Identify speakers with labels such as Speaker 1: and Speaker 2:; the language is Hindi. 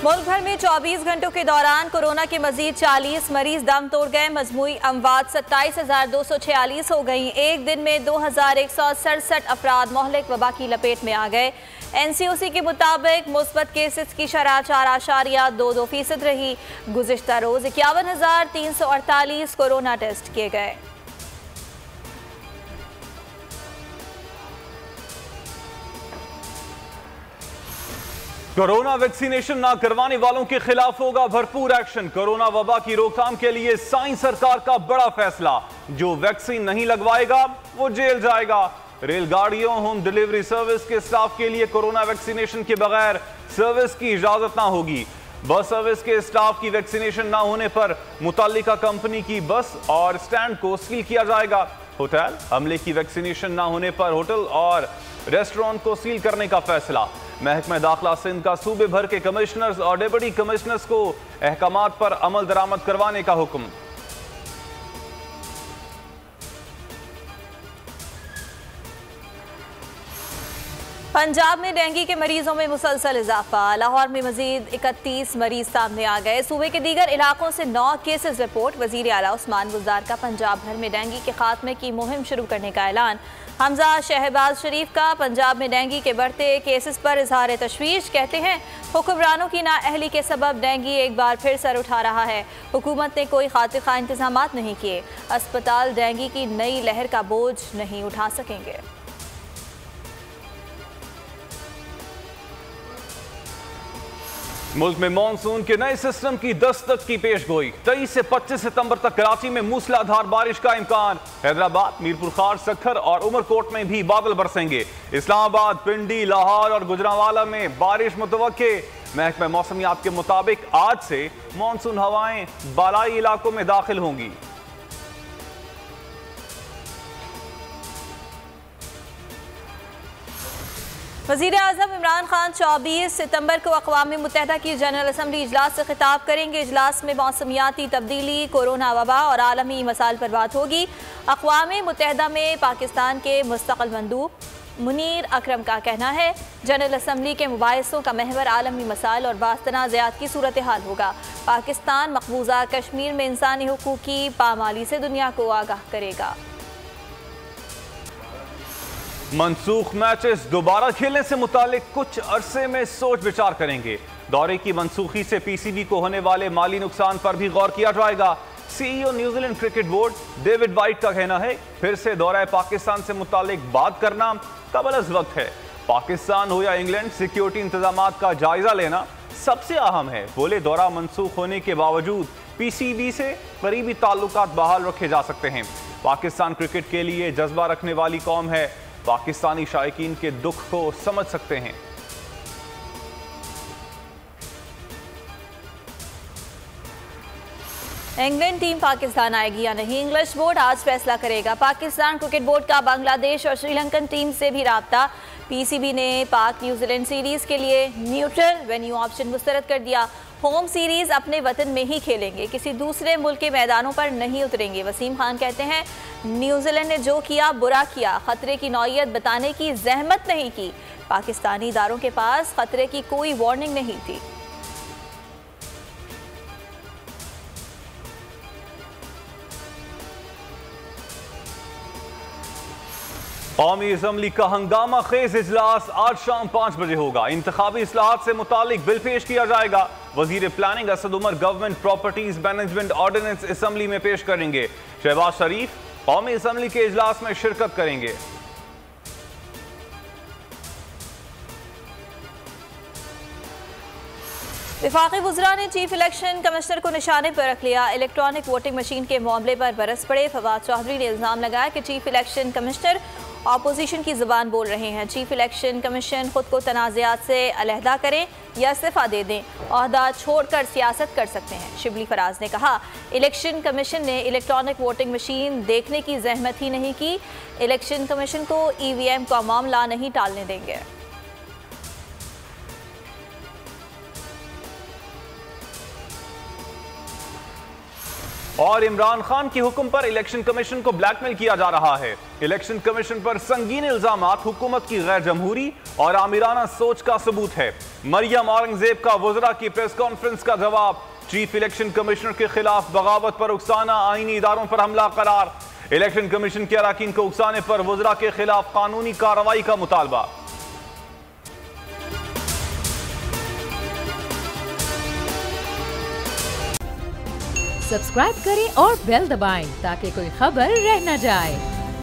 Speaker 1: मुल्क भर में 24 घंटों के दौरान कोरोना के मजीद 40 मरीज दम तोड़ गए। मजमूई अमवात 27,246 हो गई। एक दिन में 2,167 अफराद मोहलिक वबा की लपेट में आ गए। NCOC के मुताबिक मुस्बत केसेस की शरह 4.22% रही। गुज़िश्ता रोज 51,348 कोरोना टेस्ट किए गए।
Speaker 2: कोरोना वैक्सीनेशन ना करवाने वालों के खिलाफ होगा भरपूर एक्शन। कोरोना वबा की रोकथाम के लिए साइंस सरकार का बड़ा फैसला। जो वैक्सीन नहीं लगवाएगा वो जेल जाएगा। रेलगाड़ियों, होम डिलीवरी सर्विस के स्टाफ के लिए कोरोना वैक्सीनेशन के बगैर सर्विस की इजाजत ना होगी। बस सर्विस के स्टाफ की वैक्सीनेशन ना होने पर मुतल्लिका कंपनी की बस और स्टैंड को सील किया जाएगा। होटल हमले की वैक्सीनेशन ना होने पर होटल और रेस्टोरेंट को सील करने का फैसला। महकमा दाखिला सिंध का सूबे भर के कमिश्नर्स और डिप्टी कमिश्नर्स को अहकामात पर अमल दरामद करवाने का हुक्म।
Speaker 1: पंजाब में डेंगू के मरीजों में मुसलसल इजाफा। लाहौर में मजीद 31 मरीज सामने आ गए। सूबे के दीगर इलाकों से 9 केसेस रिपोर्ट। वजीर आला उस्मान गुलजार का पंजाब भर में डेंगू के खात्मे की मुहिम शुरू करने का ऐलान। हमजा शहबाज शरीफ का पंजाब में डेंगू के बढ़ते केसेस पर इजहार तशवीश। कहते हैं हुक्मरानों की नाअहली के सबब डेंगू एक बार फिर सर उठा रहा है। हुकूमत ने कोई खातिर खा इंतजाम नहीं किए। अस्पताल डेंगू की नई लहर का बोझ नहीं उठा सकेंगे।
Speaker 2: मुल्क में मॉनसून के नए सिस्टम की दस्तक की पेशगोई। 23 से 25 सितंबर तक कराची में मूसलाधार बारिश का इम्कान। हैदराबाद, मीरपुर खार, सक्खर और उमरकोट में भी बादल बरसेंगे। इस्लामाबाद, पिंडी, लाहौर और गुजरांवाला में बारिश मुतवक्के। महकमा मौसमियात के मुताबिक आज से मॉनसून हवाएं बालाई इलाकों में दाखिल होंगी।
Speaker 1: वज़ीर आज़म इमरान खान 24 सितंबर को अक़वाम मुत्तहिदा की जनरल असम्बली इजलास से खिताब करेंगे। इजलास में मौसमियाती तब्दीली, कोरोना वबा और आलमी मसाइल पर बात होगी। अक़वाम मुत्तहिदा में पाकिस्तान के मुस्तक़िल मंदूब मुनीर अकरम का कहना है जनरल असम्बली के मुबाहिसों का महवर आलमी मसाइल और बास्तनाज़ात की सूरत हाल होगा। पाकिस्तान मकबूजा कश्मीर में इंसानी हुकूक की पामाली से दुनिया को आगाह करेगा।
Speaker 2: मनसूख मैचेस दोबारा खेलने से मुतालिक कुछ अरसे में सोच विचार करेंगे। दौरे की मनसूखी से PCB को होने वाले माली नुकसान पर भी गौर किया जाएगा। CEO New Zealand cricket board David white का कहना है फिर से दौरा पाकिस्तान से मुतालिक बात करना कबल वक्त है। पाकिस्तान हो या इंग्लैंड, सिक्योरिटी इंतजाम का जायजा लेना सबसे अहम है। बोले दौरा मनसूख होने के बावजूद PCB से करीबी ताल्लुकात बहाल रखे जा सकते हैं। पाकिस्तान क्रिकेट के लिए जज्बा रखने वाली कौम है। पाकिस्तानी शायकीन के दुख को समझ सकते हैं।
Speaker 1: इंग्लैंड टीम पाकिस्तान आएगी या नहीं, इंग्लिश बोर्ड आज फैसला करेगा। पाकिस्तान क्रिकेट बोर्ड का बांग्लादेश और श्रीलंकन टीम से भी राब्ता। PCB ने पाक न्यूजीलैंड सीरीज के लिए न्यूट्रल वेन्यू ऑप्शन मुस्तरद कर दिया। होम सीरीज अपने वतन में ही खेलेंगे, किसी दूसरे मुल्क के मैदानों पर नहीं उतरेंगे। वसीम खान कहते हैं न्यूजीलैंड ने जो किया बुरा किया, खतरे की नौयत बताने की जहमत नहीं की। पाकिस्तानी इदारों के पास खतरे की कोई वार्निंग नहीं थी।
Speaker 2: कौमी असम्बली का हंगामा खेज इजलास आज शाम 5 बजे होगा। इंतखाबी इस्लाहात से मुतालिक बिल पेश किया जाएगा। वजीर planning Asad Umar government properties management ordinance assembly में पेश करेंगे। शहबाज शरीफ कौमी असम्बली के इजलास में शिरकत करेंगे।
Speaker 1: वफाकी वुज़रा ने चीफ इलेक्शन कमिश्नर को निशाने पर रख लिया। इलेक्ट्रॉनिक वोटिंग मशीन के मामले पर बरस पड़े। फवाद चौधरी ने इल्ज़ाम लगाया कि चीफ इलेक्शन कमिश्नर अपोजिशन की ज़ुबान बोल रहे हैं। चीफ इलेक्शन कमीशन खुद को तनाज़ात से अलहदा करें या इस्तीफ़ा दे दें, ओहदा छोड़कर सियासत कर सकते हैं। शिबली फराज ने कहा इलेक्शन कमीशन ने इलेक्ट्रॉनिक वोटिंग मशीन देखने की जहमत ही नहीं की। इलेक्शन कमीशन को EVM का मामला नहीं टालने देंगे।
Speaker 2: और इमरान खान के हुक्म पर इलेक्शन कमीशन को ब्लैकमेल किया जा रहा है। इलेक्शन कमीशन पर संगीन इल्जामात हुकूमत की गैर जमहूरी और आमिराना सोच का सबूत है। मरियम औरंगजेब का वज़रा की प्रेस कॉन्फ्रेंस का जवाब। चीफ इलेक्शन कमिश्नर के खिलाफ बगावत पर उकसाना, आईनी इदारों पर हमला करार। इलेक्शन कमीशन के अरकान को उकसाने पर वज़रा के खिलाफ कानूनी कार्रवाई का मुतालबा।
Speaker 3: सब्सक्राइब करें और बेल दबाएं ताकि कोई खबर रह न जाए।